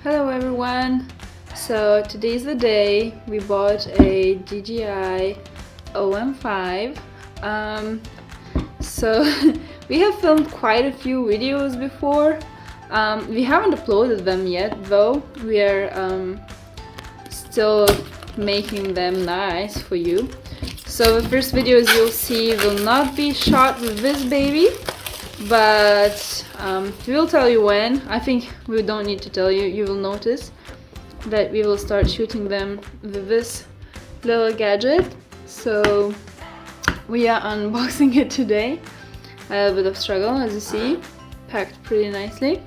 Hello everyone! So today's the day we bought a DJI OM 5. So we have filmed quite a few videos before. We haven't uploaded them yet though. We are still making them nice for you. So the first videos you'll see will not be shot with this baby, but we'll tell you when. I think we don't need to tell you. You will notice that we will start shooting them with this little gadget. So we are unboxing it today. A bit of struggle, as you see, packed pretty nicely.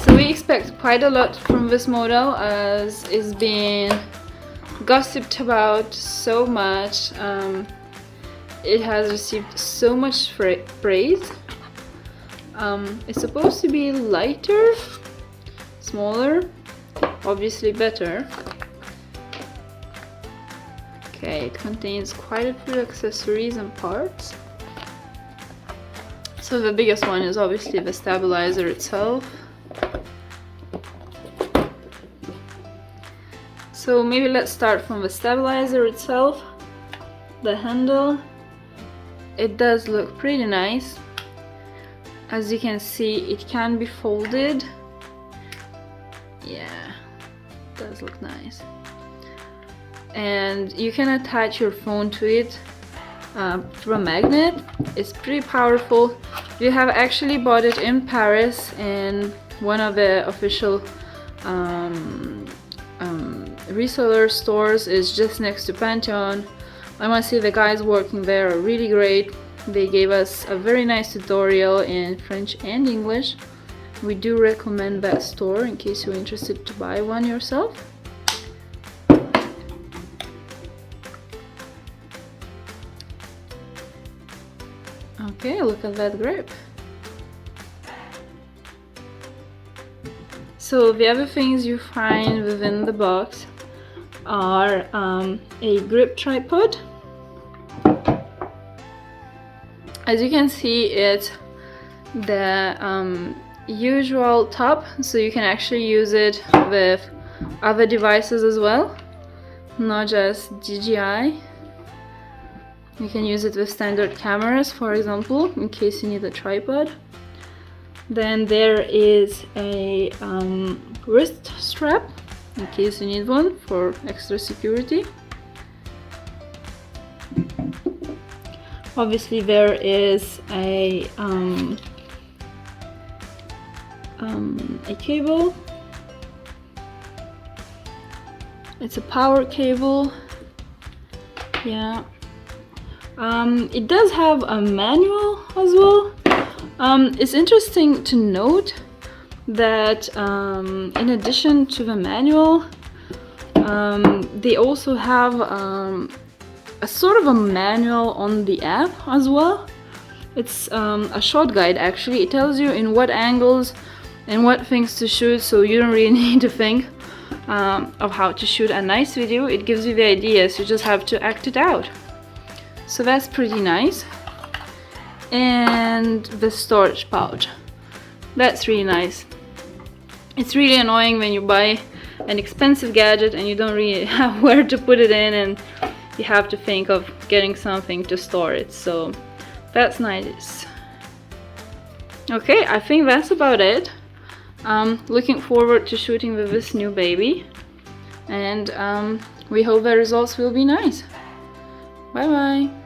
So we expect quite a lot from this model, as it's been gossiped about so much. It has received so much praise. It's supposed to be lighter, smaller, obviously better. Okay, it contains quite a few accessories and parts. So the biggest one is obviously the stabilizer itself. So maybe let's start from the stabilizer itself. The handle. It does look pretty nice. As you can see, it can be folded. Yeah, it does look nice. And you can attach your phone to it through a magnet. It's pretty powerful. We have actually bought it in Paris in one of the official reseller stores. Is just next to Pantheon. I must say the guys working there are really great. They gave us a very nice tutorial in French and English. We do recommend that store in case you're interested to buy one yourself. Okay, look at that grip. So the other things you find within the box are a grip tripod. As you can see, it's the usual top, so you can actually use it with other devices as well, not just DJI. You can use it with standard cameras, for example, in case you need a tripod. Then there is a wrist strap, in case you need one for extra security. Obviously there is a cable. It's a power cable. Yeah. It does have a manual as well. It's interesting to note that in addition to the manual, they also have a sort of a manual on the app as well. It's a short guide actually. It tells you in what angles and what things to shoot, so you don't really need to think of how to shoot a nice video. It gives you the ideas, you just have to act it out. So that's pretty nice. And the storage pouch, that's really nice. It's really annoying when you buy an expensive gadget and you don't really have where to put it in, and you have to think of getting something to store it, so that's nice. Okay, I think that's about it. Looking forward to shooting with this new baby, and we hope the results will be nice. Bye bye.